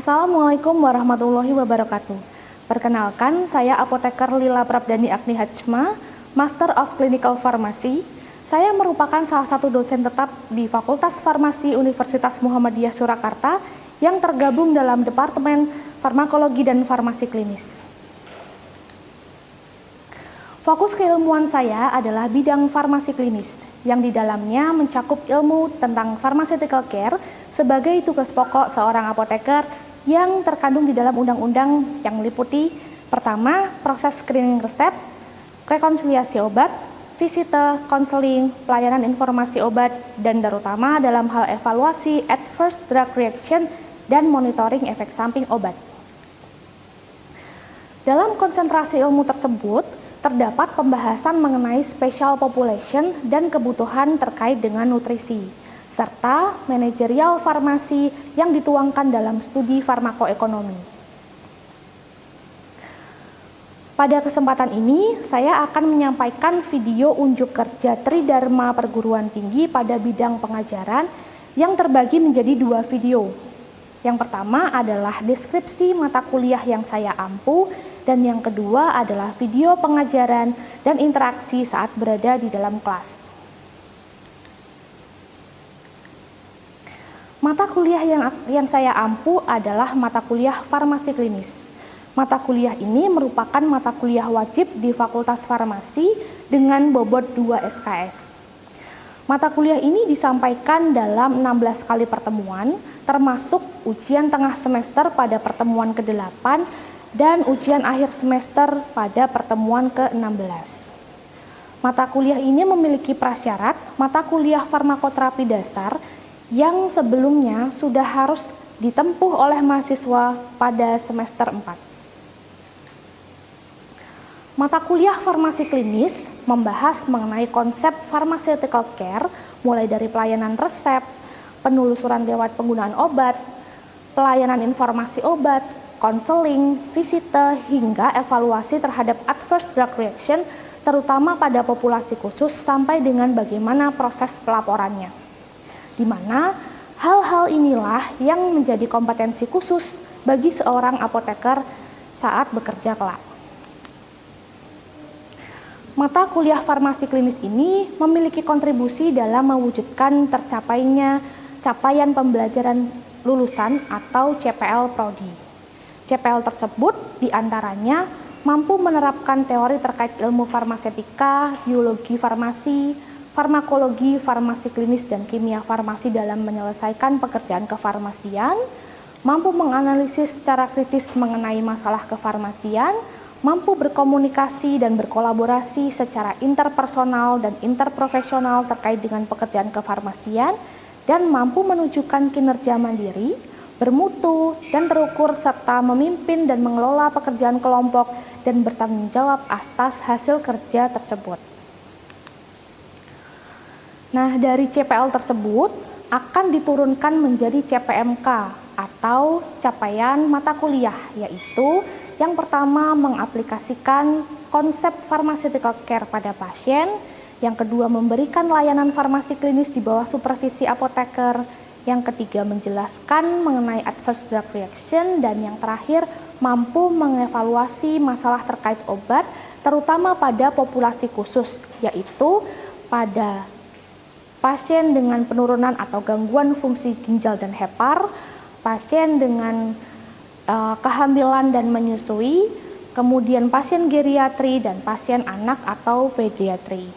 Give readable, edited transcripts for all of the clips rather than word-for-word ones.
Assalamualaikum warahmatullahi wabarakatuh. Perkenalkan, saya apoteker Lila Prabdani Agni Hajma, Master of Clinical Pharmacy. Saya merupakan salah satu dosen tetap di Fakultas Farmasi Universitas Muhammadiyah Surakarta yang tergabung dalam Departemen Farmakologi dan Farmasi Klinis. Fokus keilmuan saya adalah bidang farmasi klinis, yang di dalamnya mencakup ilmu tentang pharmaceutical care sebagai tugas pokok seorang apoteker yang terkandung di dalam undang-undang yang meliputi pertama, proses screening resep, rekonsiliasi obat, visite, konseling, pelayanan informasi obat, dan terutama dalam hal evaluasi adverse drug reaction dan monitoring efek samping obat. Dalam konsentrasi ilmu tersebut, terdapat pembahasan mengenai special population dan kebutuhan terkait dengan nutrisi, serta manajerial farmasi yang dituangkan dalam studi farmakoekonomi. Pada kesempatan ini, saya akan menyampaikan video unjuk kerja Tridharma Perguruan Tinggi pada bidang pengajaran yang terbagi menjadi dua video. Yang pertama adalah deskripsi mata kuliah yang saya ampu, dan yang kedua adalah video pengajaran dan interaksi saat berada di dalam kelas. Mata kuliah yang saya ampu adalah mata kuliah farmasi klinis. Mata kuliah ini merupakan mata kuliah wajib di Fakultas Farmasi dengan bobot 2 SKS. Mata kuliah ini disampaikan dalam 16 kali pertemuan, termasuk ujian tengah semester pada pertemuan ke-8 dan ujian akhir semester pada pertemuan ke-16. Mata kuliah ini memiliki prasyarat mata kuliah farmakoterapi dasar yang sebelumnya sudah harus ditempuh oleh mahasiswa pada semester 4. Mata kuliah farmasi klinis membahas mengenai konsep pharmaceutical care, mulai dari pelayanan resep, penelusuran lewat penggunaan obat, pelayanan informasi obat, konseling, visite, hingga evaluasi terhadap adverse drug reaction, terutama pada populasi khusus sampai dengan bagaimana proses pelaporannya. Di mana hal-hal inilah yang menjadi kompetensi khusus bagi seorang apoteker saat bekerja kelak. Mata kuliah farmasi klinis ini memiliki kontribusi dalam mewujudkan tercapainya capaian pembelajaran lulusan atau CPL Prodi. CPL tersebut diantaranya mampu menerapkan teori terkait ilmu farmasetika, biologi farmasi, farmakologi, farmasi klinis, dan kimia farmasi dalam menyelesaikan pekerjaan kefarmasian, mampu menganalisis secara kritis mengenai masalah kefarmasian, mampu berkomunikasi dan berkolaborasi secara interpersonal dan interprofesional terkait dengan pekerjaan kefarmasian, dan mampu menunjukkan kinerja mandiri, bermutu, dan terukur, serta memimpin dan mengelola pekerjaan kelompok dan bertanggung jawab atas hasil kerja tersebut. Nah, dari CPL tersebut akan diturunkan menjadi CPMK atau capaian mata kuliah, yaitu yang pertama mengaplikasikan konsep pharmaceutical care pada pasien, yang kedua memberikan layanan farmasi klinis di bawah supervisi apoteker, yang ketiga menjelaskan mengenai adverse drug reaction, dan yang terakhir mampu mengevaluasi masalah terkait obat terutama pada populasi khusus, yaitu pada pasien dengan penurunan atau gangguan fungsi ginjal dan hepar, pasien dengan kehamilan dan menyusui, kemudian pasien geriatri, dan pasien anak atau pediatri.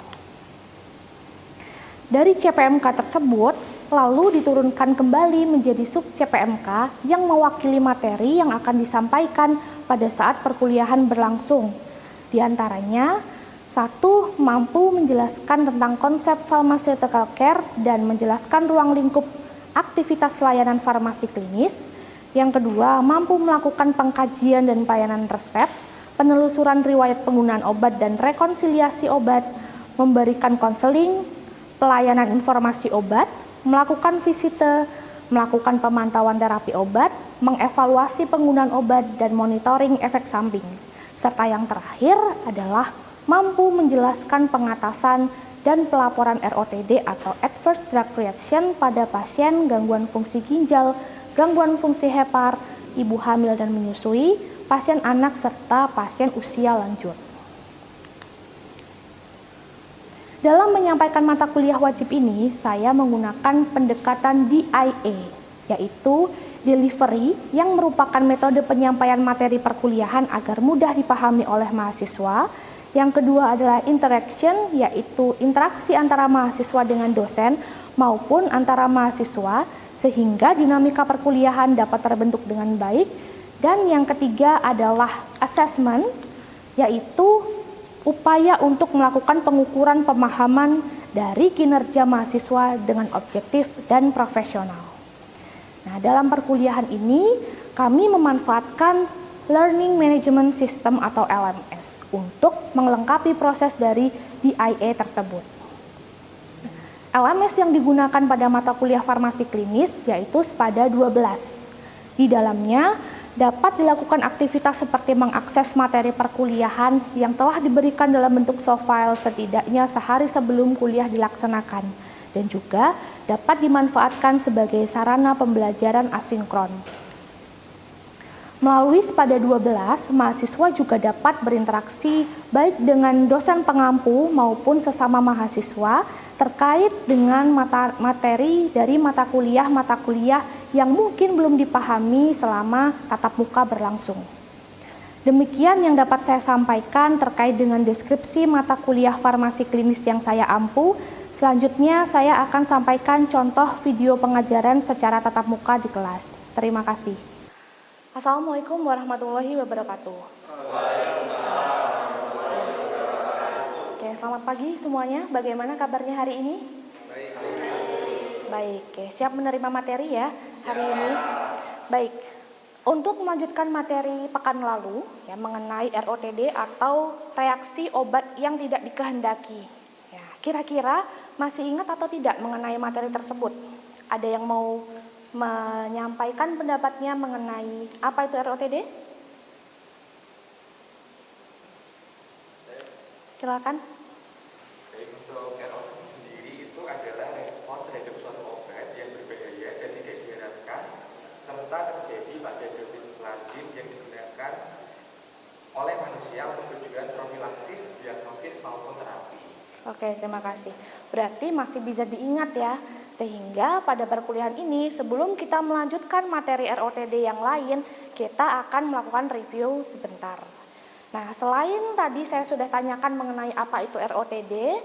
Dari CPMK tersebut lalu diturunkan kembali menjadi sub CPMK yang mewakili materi yang akan disampaikan pada saat perkuliahan berlangsung. Di antaranya, 1. Mampu menjelaskan tentang konsep pharmaceutical care dan menjelaskan ruang lingkup aktivitas layanan farmasi klinis. Yang kedua, mampu melakukan pengkajian dan pelayanan resep, penelusuran riwayat penggunaan obat dan rekonsiliasi obat, memberikan konseling, pelayanan informasi obat, melakukan visite, melakukan pemantauan terapi obat, mengevaluasi penggunaan obat, dan monitoring efek samping. Serta yang terakhir adalah mampu menjelaskan pengatasan dan pelaporan ROTD atau Adverse Drug Reaction pada pasien gangguan fungsi ginjal, gangguan fungsi hepar, ibu hamil dan menyusui, pasien anak, serta pasien usia lanjut. Dalam menyampaikan mata kuliah wajib ini, saya menggunakan pendekatan DIA, yaitu delivery, yang merupakan metode penyampaian materi perkuliahan agar mudah dipahami oleh mahasiswa. Yang kedua adalah interaction, yaitu interaksi antara mahasiswa dengan dosen maupun antara mahasiswa, sehingga dinamika perkuliahan dapat terbentuk dengan baik. Dan yang ketiga adalah assessment, yaitu upaya untuk melakukan pengukuran pemahaman dari kinerja mahasiswa dengan objektif dan profesional. Nah, dalam perkuliahan ini kami memanfaatkan Learning Management System atau LMS untuk melengkapi proses dari DIA tersebut. LMS yang digunakan pada mata kuliah farmasi klinis yaitu SPADA 12. Di dalamnya dapat dilakukan aktivitas seperti mengakses materi perkuliahan yang telah diberikan dalam bentuk soft file setidaknya sehari sebelum kuliah dilaksanakan, dan juga dapat dimanfaatkan sebagai sarana pembelajaran asinkron. Melalui SPADA 12, mahasiswa juga dapat berinteraksi baik dengan dosen pengampu maupun sesama mahasiswa terkait dengan materi dari mata kuliah yang mungkin belum dipahami selama tatap muka berlangsung. Demikian yang dapat saya sampaikan terkait dengan deskripsi mata kuliah farmasi klinis yang saya ampu. Selanjutnya saya akan sampaikan contoh video pengajaran secara tatap muka di kelas. Terima kasih. Assalamualaikum warahmatullahi wabarakatuh. Oke, selamat pagi semuanya. Bagaimana kabarnya hari ini? Baik, oke. Siap menerima materi ya hari ini? Baik. Untuk melanjutkan materi pekan lalu ya mengenai ROTD atau reaksi obat yang tidak dikehendaki. Ya, kira-kira masih ingat atau tidak mengenai materi tersebut? Ada yang mau menyampaikan pendapatnya mengenai apa itu ROTD? Silakan. Baik, untuk ROTD sendiri itu adalah respon terhadap suatu obat yang berbahaya dan tidak diharapkan serta terjadi pada dosis lazim yang digunakan oleh manusia untuk tujuan profilaksis, diagnosis maupun terapi. Oke, terima kasih. Berarti masih bisa diingat ya. Sehingga pada perkuliahan ini sebelum kita melanjutkan materi ROTD yang lain, kita akan melakukan review sebentar. Nah, selain tadi saya sudah tanyakan mengenai apa itu ROTD,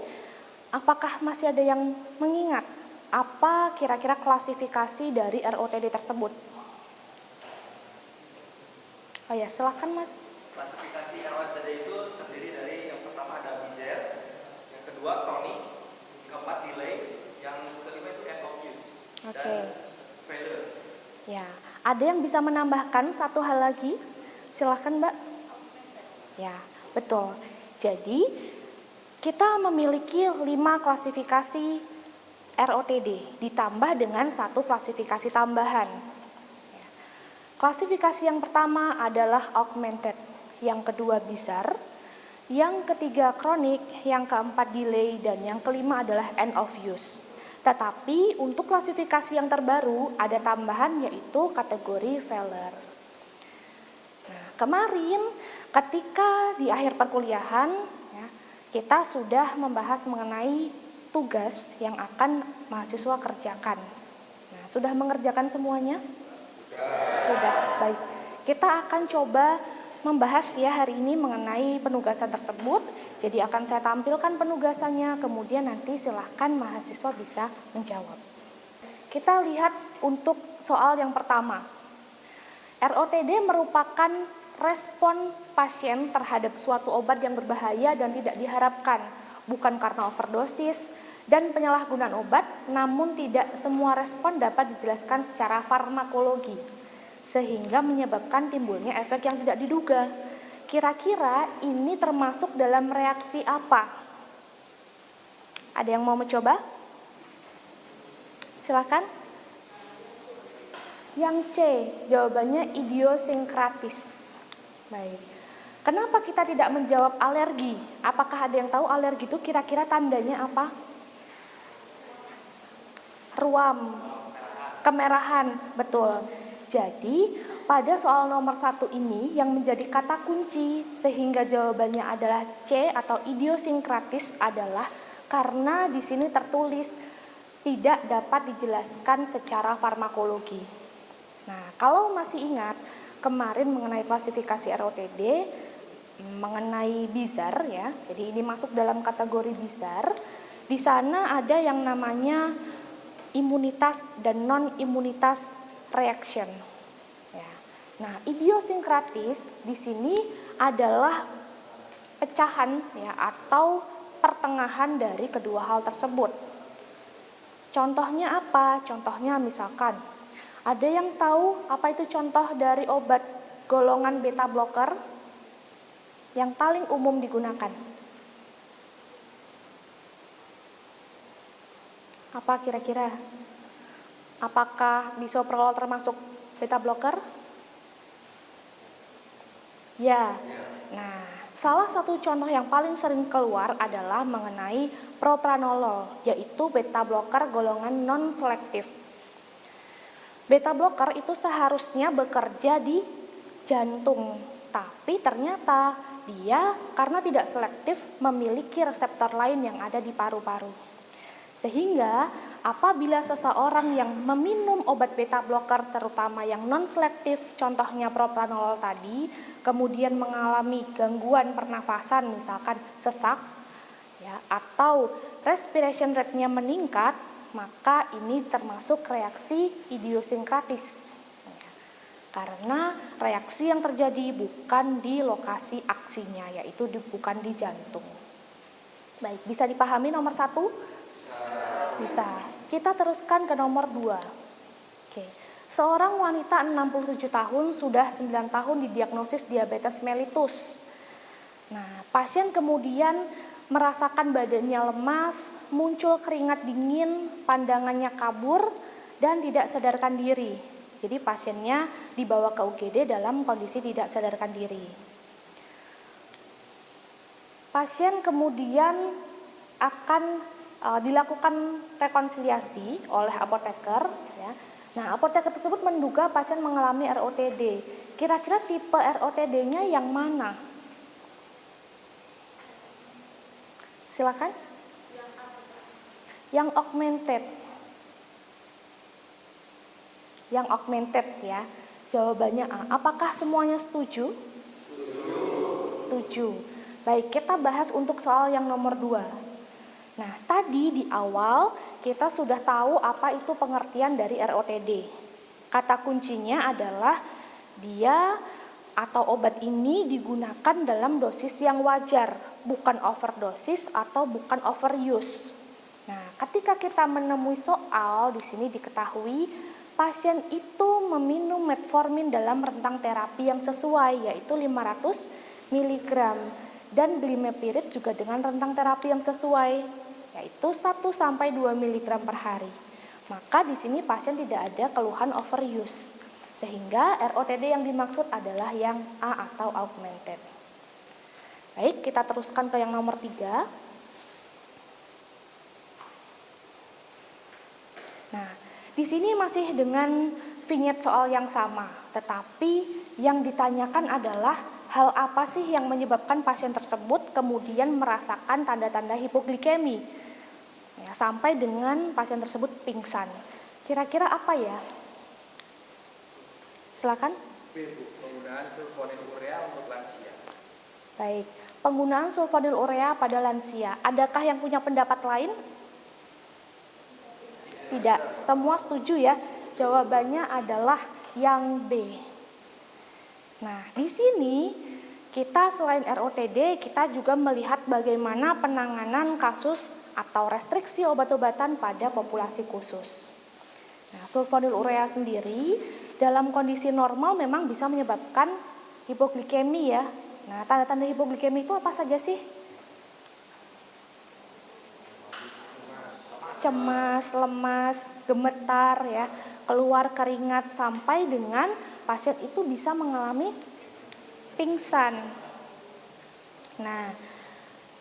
apakah masih ada yang mengingat apa kira-kira klasifikasi dari ROTD tersebut? Oh ya, silakan Mas. Klasifikasi ROTD itu terdiri dari yang pertama ada mild, yang kedua kronik, yang keempat delay, yang kelima itu end of use, dan failure. Ya, ada yang bisa menambahkan satu hal lagi? Silahkan Mbak. Ya, betul. Jadi, kita memiliki 5 klasifikasi ROTD, ditambah dengan 1 klasifikasi tambahan. Klasifikasi yang pertama adalah augmented, yang kedua bizarre, yang ketiga kronik, yang keempat delay, dan yang kelima adalah end of use. Tetapi untuk klasifikasi yang terbaru ada tambahan yaitu kategori failure. Nah, kemarin ketika di akhir perkuliahan ya, kita sudah membahas mengenai tugas yang akan mahasiswa kerjakan. Nah, sudah mengerjakan semuanya? Sudah, baik. Kita akan coba membahas ya hari ini mengenai penugasan tersebut. Jadi akan saya tampilkan penugasannya, kemudian nanti silahkan mahasiswa bisa menjawab. Kita lihat untuk soal yang pertama. ROTD merupakan respon pasien terhadap suatu obat yang berbahaya dan tidak diharapkan, bukan karena overdosis dan penyalahgunaan obat, namun tidak semua respon dapat dijelaskan secara farmakologi, sehingga menyebabkan timbulnya efek yang tidak diduga. Kira-kira ini termasuk dalam reaksi apa? Ada yang mau mencoba? Silakan. Yang C, jawabannya idiosinkratis. Baik. Kenapa kita tidak menjawab alergi? Apakah ada yang tahu alergi itu kira-kira tandanya apa? Ruam, kemerahan, betul. Jadi pada soal nomor 1 ini yang menjadi kata kunci sehingga jawabannya adalah C atau idiosinkratis adalah karena di sini tertulis tidak dapat dijelaskan secara farmakologi. Nah, kalau masih ingat kemarin mengenai klasifikasi ROTD, mengenai bizar ya. Jadi ini masuk dalam kategori bizar. Di sana ada yang namanya imunitas dan non-imunitas reaction. Ya. Nah, idiosinkratis di sini adalah pecahan ya atau pertengahan dari kedua hal tersebut. Contohnya apa? Contohnya misalkan ada yang tahu apa itu contoh dari obat golongan beta blocker yang paling umum digunakan? Apa kira-kira? Apakah bisoprolol termasuk beta blocker? Ya. Nah, salah satu contoh yang paling sering keluar adalah mengenai propranolol, yaitu beta blocker golongan non-selektif. Beta blocker itu seharusnya bekerja di jantung, tapi ternyata dia karena tidak selektif memiliki reseptor lain yang ada di paru-paru. Sehingga apabila seseorang yang meminum obat beta blocker terutama yang non-selektif, contohnya propranolol tadi, kemudian mengalami gangguan pernafasan misalkan sesak ya, atau respiration rate-nya meningkat, maka ini termasuk reaksi idiosinkratis. Karena reaksi yang terjadi bukan di lokasi aksinya, yaitu bukan di jantung. Baik, bisa dipahami nomor 1? Bisa. Kita teruskan ke nomor 2. Oke. Seorang wanita 67 tahun sudah 9 tahun didiagnosis diabetes mellitus. Nah, pasien kemudian merasakan badannya lemas, muncul keringat dingin, pandangannya kabur, dan tidak sadarkan diri. Jadi pasiennya dibawa ke UGD dalam kondisi tidak sadarkan diri. Pasien kemudian akan dilakukan rekonsiliasi oleh apoteker. Ya. Nah, apoteker tersebut menduga pasien mengalami ROTD. Kira-kira tipe ROTD-nya yang mana? Silakan. Yang augmented. Yang augmented ya. Jawabannya A. Apakah semuanya setuju? Setuju. Baik, kita bahas untuk soal yang nomor 2. Nah, tadi di awal kita sudah tahu apa itu pengertian dari ROTD. Kata kuncinya adalah dia atau obat ini digunakan dalam dosis yang wajar, bukan overdosis atau bukan overuse. Nah, ketika kita menemui soal di sini diketahui pasien itu meminum metformin dalam rentang terapi yang sesuai, yaitu 500 mg dan glimepiride juga dengan rentang terapi yang sesuai, yaitu 1-2 mg per hari. Maka di sini pasien tidak ada keluhan overuse. Sehingga ROTD yang dimaksud adalah yang A atau augmented. Baik, kita teruskan ke yang nomor 3. Nah, di sini masih dengan vignette soal yang sama, tetapi yang ditanyakan adalah hal apa sih yang menyebabkan pasien tersebut kemudian merasakan tanda-tanda hipoglikemi ya, sampai dengan pasien tersebut pingsan. Kira-kira apa ya? Silakan. Penggunaan sulfonylurea untuk lansia. Baik, penggunaan sulfonylurea pada lansia. Adakah yang punya pendapat lain? Tidak, semua setuju ya. Jawabannya adalah yang B. Nah, di sini kita selain ROTD, kita juga melihat bagaimana penanganan kasus atau restriksi obat-obatan pada populasi khusus. Nah, sulfonylurea sendiri dalam kondisi normal memang bisa menyebabkan hipoglikemi ya. Nah, tanda-tanda hipoglikemi itu apa saja sih? Cemas, lemas, gemetar ya, keluar keringat sampai dengan pasien itu bisa mengalami pingsan. Nah,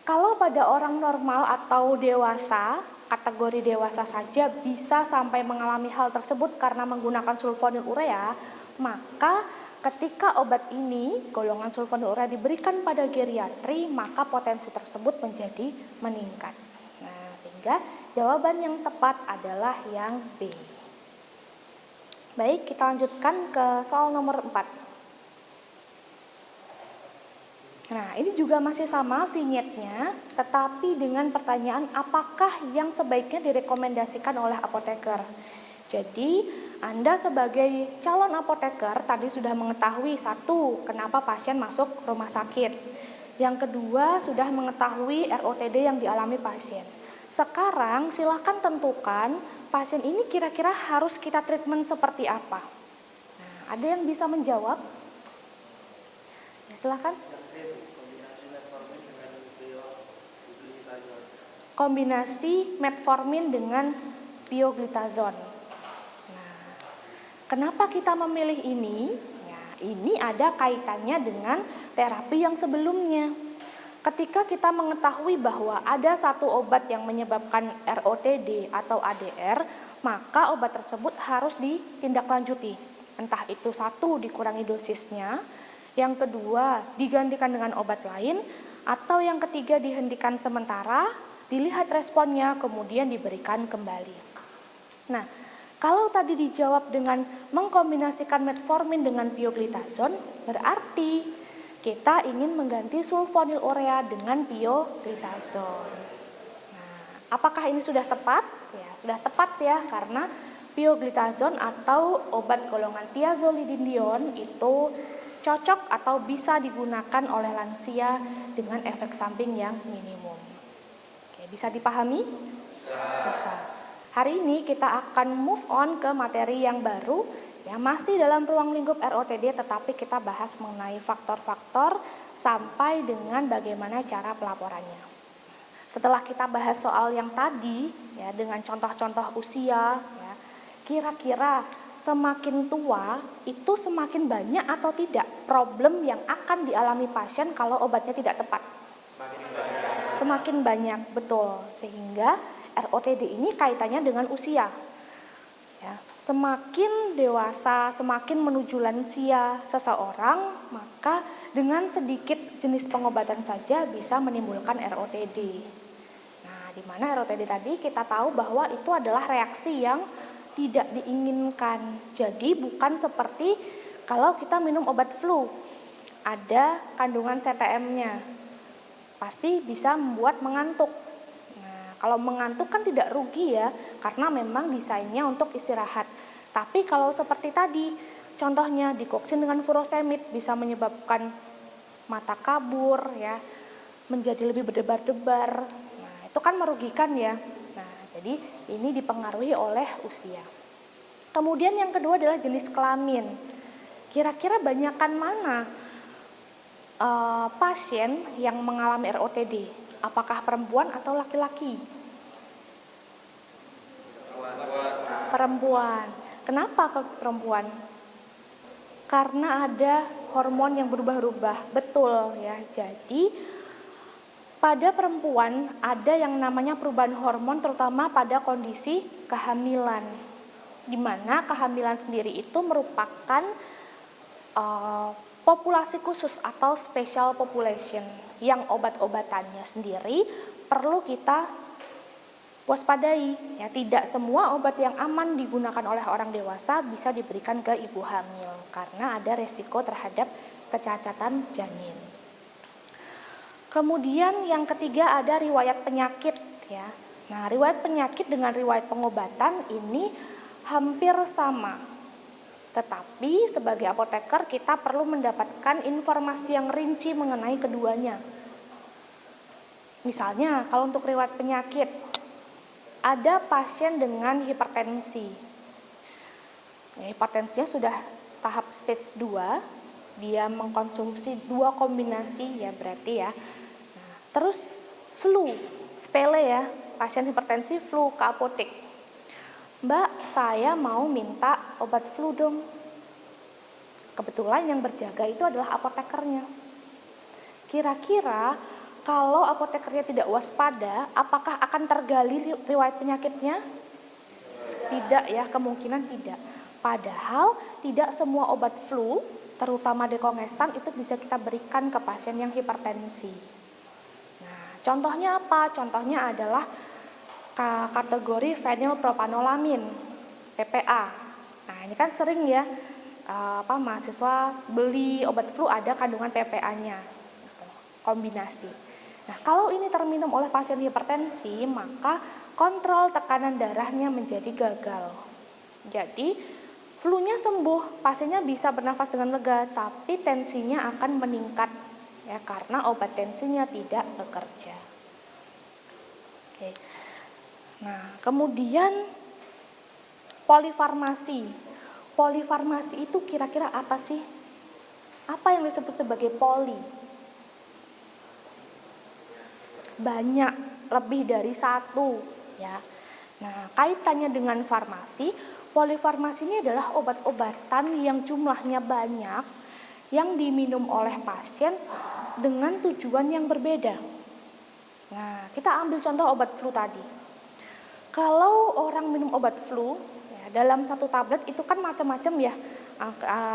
kalau pada orang normal atau dewasa, kategori dewasa saja bisa sampai mengalami hal tersebut karena menggunakan sulfonylurea, maka ketika obat ini, golongan sulfonylurea diberikan pada geriatri, maka potensi tersebut menjadi meningkat. Nah, sehingga jawaban yang tepat adalah yang B. Baik, kita lanjutkan ke soal nomor 4. Nah, ini juga masih sama vignetnya, tetapi dengan pertanyaan apakah yang sebaiknya direkomendasikan oleh apoteker. Jadi, Anda sebagai calon apoteker tadi sudah mengetahui satu, kenapa pasien masuk rumah sakit. Yang kedua, sudah mengetahui ROTD yang dialami pasien. Sekarang silakan tentukan pasien ini kira-kira harus kita treatment seperti apa. Nah, ada yang bisa menjawab? Ya, silakan. Kombinasi metformin dengan pioglitazone. Nah, kenapa kita memilih ini? Ya, ini ada kaitannya dengan terapi yang sebelumnya. Ketika kita mengetahui bahwa ada satu obat yang menyebabkan ROTD atau ADR, maka obat tersebut harus ditindaklanjuti. Entah itu satu, dikurangi dosisnya, yang kedua digantikan dengan obat lain, atau yang ketiga dihentikan sementara, dilihat responnya, kemudian diberikan kembali. Nah, kalau tadi dijawab dengan mengkombinasikan metformin dengan pioglitazone, berarti kita ingin mengganti sulfonylurea dengan pioglitazone. Nah, apakah ini sudah tepat? Ya, sudah tepat ya, karena pioglitazone atau obat golongan thiazolidinedione itu cocok atau bisa digunakan oleh lansia dengan efek samping yang minimum. Bisa dipahami? Bisa. Hari ini kita akan move on ke materi yang baru, yang masih dalam ruang lingkup ROTD, tetapi kita bahas mengenai faktor-faktor sampai dengan bagaimana cara pelaporannya. Setelah kita bahas soal yang tadi, ya, dengan contoh-contoh usia, ya, kira-kira semakin tua itu semakin banyak atau tidak problem yang akan dialami pasien kalau obatnya tidak tepat? Semakin banyak, betul. Sehingga ROTD ini kaitannya dengan usia. Ya, semakin dewasa, semakin menuju lansia seseorang, maka dengan sedikit jenis pengobatan saja bisa menimbulkan ROTD. Nah, di mana ROTD tadi kita tahu bahwa itu adalah reaksi yang tidak diinginkan. Jadi bukan seperti kalau kita minum obat flu, ada kandungan CTM-nya. Pasti bisa membuat mengantuk. Nah, kalau mengantuk kan tidak rugi ya, karena memang desainnya untuk istirahat. Tapi kalau seperti tadi, contohnya dikoksin dengan furosemid bisa menyebabkan mata kabur ya, menjadi lebih berdebar-debar. Nah, itu kan merugikan ya. Nah, jadi ini dipengaruhi oleh usia. Kemudian yang kedua adalah jenis kelamin. Kira-kira banyakan mana pasien yang mengalami ROTD, apakah perempuan atau laki-laki? Perempuan. Kenapa ke perempuan? Karena ada hormon yang berubah-ubah, betul ya. Jadi pada perempuan ada yang namanya perubahan hormon, terutama pada kondisi kehamilan, di mana kehamilan sendiri itu merupakan populasi khusus atau special population yang obat-obatannya sendiri perlu kita waspadai ya. Tidak semua obat yang aman digunakan oleh orang dewasa bisa diberikan ke ibu hamil karena ada resiko terhadap kecacatan janin. Kemudian yang ketiga ada riwayat penyakit ya. Nah, riwayat penyakit dengan riwayat pengobatan ini hampir sama. Tetapi sebagai apoteker kita perlu mendapatkan informasi yang rinci mengenai keduanya. Misalnya kalau untuk riwayat penyakit, ada pasien dengan hipertensi. Ya, hipertensinya sudah tahap stage 2, dia mengkonsumsi 2 kombinasi ya berarti ya. Nah, terus flu, sepele ya, pasien hipertensi flu ke apotek. Mbak, saya mau minta obat flu dong. Kebetulan yang berjaga itu adalah apotekernya. Kira-kira kalau apotekernya tidak waspada, apakah akan tergali riwayat penyakitnya? Tidak ya, kemungkinan tidak. Padahal tidak semua obat flu, terutama dekongestan, itu bisa kita berikan ke pasien yang hipertensi. Nah, contohnya apa? Contohnya adalah kategori fenilpropanolamin, PPA. Nah, ini kan sering ya mahasiswa beli obat flu ada kandungan PPA-nya, gitu, kombinasi. Nah, kalau ini terminum oleh pasien hipertensi, maka kontrol tekanan darahnya menjadi gagal. Jadi, flu-nya sembuh, pasiennya bisa bernafas dengan lega, tapi tensinya akan meningkat ya karena obat tensinya tidak bekerja. Oke. Nah, kemudian polifarmasi. Polifarmasi itu kira-kira apa sih? Apa yang disebut sebagai poli? Banyak, lebih dari satu ya. Nah, kaitannya dengan farmasi, polifarmasi ini adalah obat-obatan yang jumlahnya banyak yang diminum oleh pasien dengan tujuan yang berbeda. Nah, kita ambil contoh obat flu tadi. Kalau orang minum obat flu ya, dalam satu tablet itu kan macam-macam ya.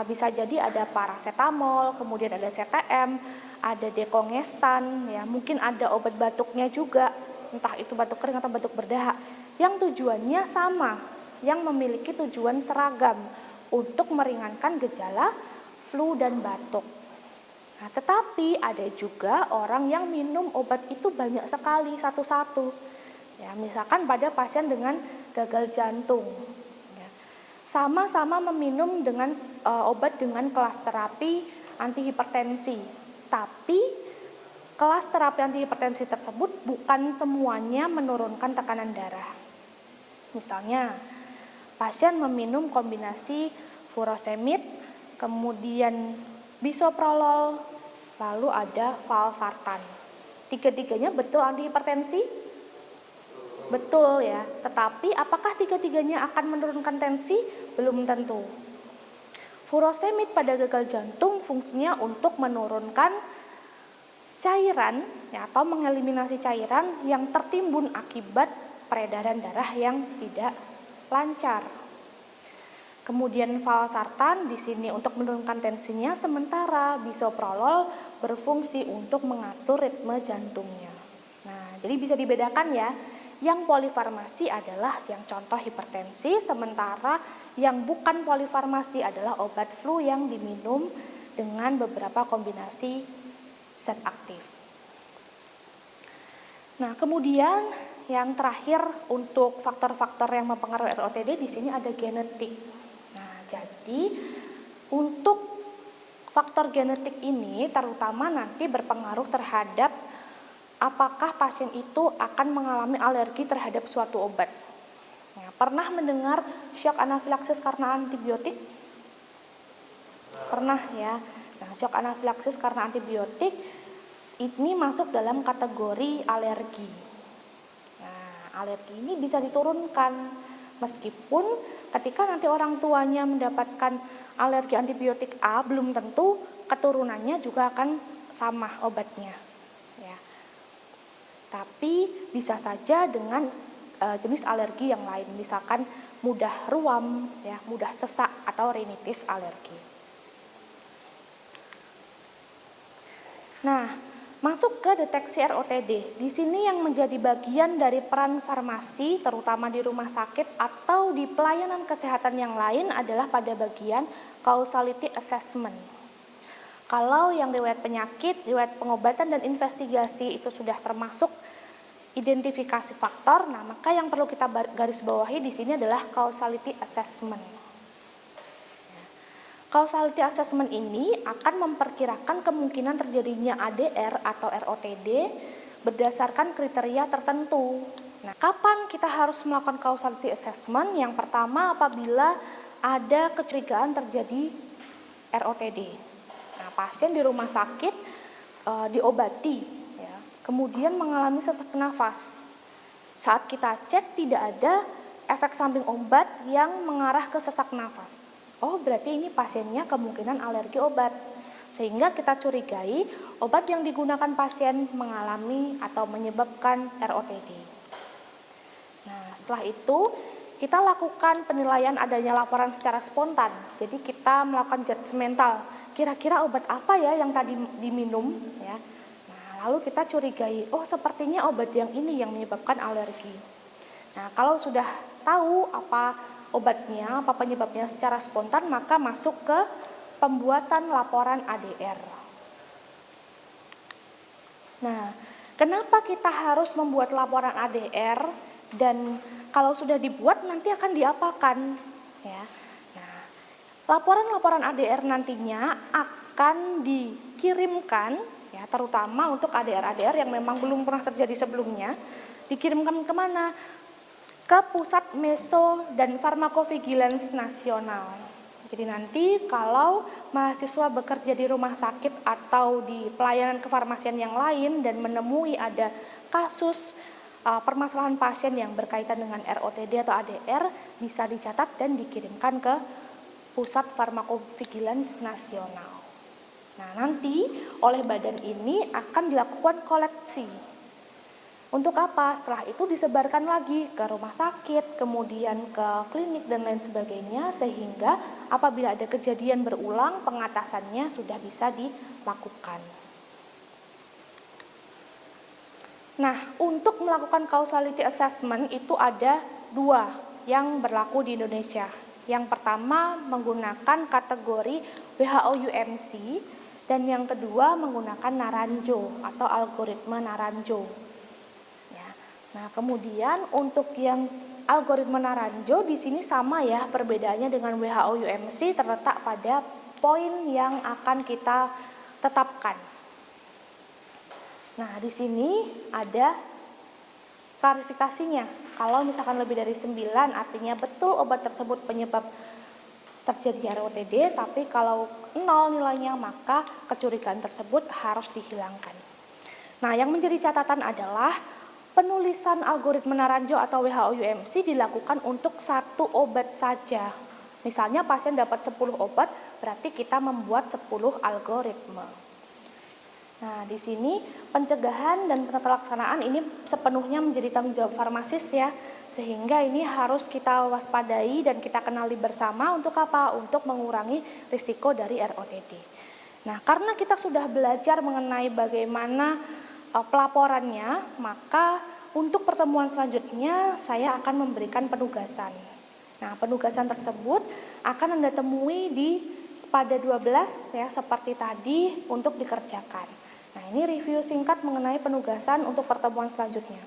Bisa jadi ada paracetamol, kemudian ada CTM, ada dekongestan, ya mungkin ada obat batuknya juga, entah itu batuk kering atau batuk berdahak, yang tujuannya sama, yang memiliki tujuan seragam untuk meringankan gejala flu dan batuk. Nah, tetapi ada juga orang yang minum obat itu banyak sekali satu-satu. Ya, misalkan pada pasien dengan gagal jantung, ya, sama-sama meminum dengan obat dengan kelas terapi antihipertensi, tapi kelas terapi antihipertensi tersebut bukan semuanya menurunkan tekanan darah. Misalnya, pasien meminum kombinasi furosemid, kemudian bisoprolol, lalu ada valsartan. Tiga-tiganya betul antihipertensi? Betul ya, tetapi apakah tiga-tiganya akan menurunkan tensi? Belum tentu. Furosemid pada gagal jantung fungsinya untuk menurunkan cairan ya, atau mengeliminasi cairan yang tertimbun akibat peredaran darah yang tidak lancar. Kemudian valsartan di sini untuk menurunkan tensinya, sementara bisoprolol berfungsi untuk mengatur ritme jantungnya. Nah, jadi bisa dibedakan ya. Yang polifarmasi adalah yang contoh hipertensi, sementara yang bukan polifarmasi adalah obat flu yang diminum dengan beberapa kombinasi zat aktif. Nah, kemudian yang terakhir untuk faktor-faktor yang mempengaruhi ROTD di sini ada genetik. Nah, jadi untuk faktor genetik ini terutama nanti berpengaruh terhadap apakah pasien itu akan mengalami alergi terhadap suatu obat. Nah, pernah mendengar shock anafilaksis karena antibiotik? Pernah ya. Nah, shock anafilaksis karena antibiotik ini masuk dalam kategori alergi. Nah, alergi ini bisa diturunkan meskipun ketika nanti orang tuanya mendapatkan alergi antibiotik A, belum tentu keturunannya juga akan sama obatnya. Ya. Tapi bisa saja dengan jenis alergi yang lain, misalkan mudah ruam, ya, mudah sesak atau rinitis alergi. Nah, masuk ke deteksi ROTD. Di sini yang menjadi bagian dari peran farmasi, terutama di rumah sakit atau di pelayanan kesehatan yang lain adalah pada bagian causality assessment. Kalau yang riwayat penyakit, riwayat pengobatan dan investigasi itu sudah termasuk identifikasi faktor, nah maka yang perlu kita garis bawahi di sini adalah causality assessment. Causality assessment ini akan memperkirakan kemungkinan terjadinya ADR atau ROTD berdasarkan kriteria tertentu. Nah, kapan kita harus melakukan causality assessment? Yang pertama apabila ada kecurigaan terjadi ROTD. Nah, pasien di rumah sakit diobati, ya, kemudian mengalami sesak nafas. Saat kita cek tidak ada efek samping obat yang mengarah ke sesak nafas. Oh, berarti ini pasiennya kemungkinan alergi obat. Sehingga kita curigai obat yang digunakan pasien mengalami atau menyebabkan ROTD. Nah, setelah itu kita lakukan penilaian adanya laporan secara spontan. Jadi kita melakukan judgmental, kira-kira obat apa ya yang tadi diminum ya. Nah, lalu kita curigai, oh sepertinya obat yang ini yang menyebabkan alergi. Nah, kalau sudah tahu apa obatnya, apa penyebabnya secara spontan, maka masuk ke pembuatan laporan ADR. Nah, kenapa kita harus membuat laporan ADR dan kalau sudah dibuat nanti akan diapakan? Ya. Nah, laporan-laporan ADR nantinya akan dikirimkan, ya, terutama untuk ADR-ADR yang memang belum pernah terjadi sebelumnya, dikirimkan kemana? Ke Pusat Meso dan Farmakovigilans Nasional. Jadi nanti kalau mahasiswa bekerja di rumah sakit atau di pelayanan kefarmasian yang lain dan menemui ada kasus permasalahan pasien yang berkaitan dengan ROTD atau ADR, bisa dicatat dan dikirimkan ke Pusat Farmakovigilans Nasional. Nah, nanti oleh badan ini akan dilakukan koleksi. Untuk apa? Setelah itu disebarkan lagi ke rumah sakit, kemudian ke klinik dan lain sebagainya, sehingga apabila ada kejadian berulang, pengatasannya sudah bisa dilakukan. Nah, untuk melakukan causality assessment itu ada 2 yang berlaku di Indonesia. Yang pertama menggunakan kategori WHO UMC dan yang kedua menggunakan Naranjo atau algoritma Naranjo. Nah, kemudian untuk yang algoritma Naranjo di sini sama ya, perbedaannya dengan WHO UMC terletak pada poin yang akan kita tetapkan. Nah, di sini ada klarifikasinya. Kalau misalkan lebih dari 9 artinya betul obat tersebut penyebab terjadinya ROTD, tapi kalau 0 nilainya maka kecurigaan tersebut harus dihilangkan. Nah, yang menjadi catatan adalah penulisan algoritma Naranjo atau WHO UMC dilakukan untuk 1 obat saja. Misalnya pasien dapat 10 obat, berarti kita membuat 10 algoritma. Nah, di sini pencegahan dan penata laksanaan ini sepenuhnya menjadi tanggung jawab farmasis ya. Sehingga ini harus kita waspadai dan kita kenali bersama untuk apa? Untuk mengurangi risiko dari ROTD. Nah, karena kita sudah belajar mengenai bagaimana pelaporannya, maka untuk pertemuan selanjutnya saya akan memberikan penugasan. Nah, penugasan tersebut akan Anda temui di pada 12 ya, seperti tadi untuk dikerjakan. Nah, ini review singkat mengenai penugasan untuk pertemuan selanjutnya.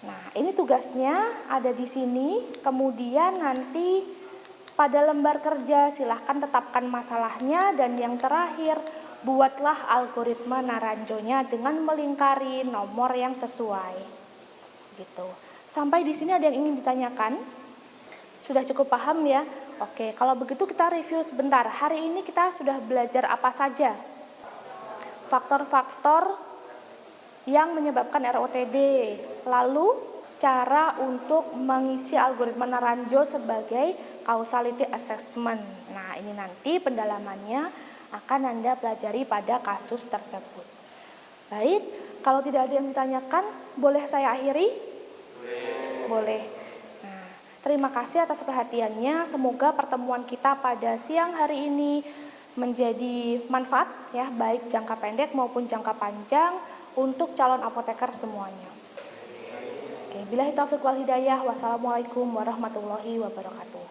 Nah, ini tugasnya ada di sini. Kemudian nanti pada lembar kerja silahkan tetapkan masalahnya dan yang terakhir buatlah algoritma Naranjonya dengan melingkari nomor yang sesuai. Gitu. Sampai di sini ada yang ingin ditanyakan? Sudah cukup paham ya? Oke, kalau begitu kita review sebentar. Hari ini kita sudah belajar apa saja? Faktor-faktor yang menyebabkan ROTD. Lalu cara untuk mengisi algoritma Naranjo sebagai causality assessment. Nah, ini nanti pendalamannya akan Anda pelajari pada kasus tersebut. Baik, kalau tidak ada yang ditanyakan, boleh saya akhiri? Boleh. Nah, terima kasih atas perhatiannya. Semoga pertemuan kita pada siang hari ini menjadi manfaat ya, baik jangka pendek maupun jangka panjang untuk calon apoteker semuanya. Oke, billahi taufiq wal hidayah. Wassalamualaikum warahmatullahi wabarakatuh.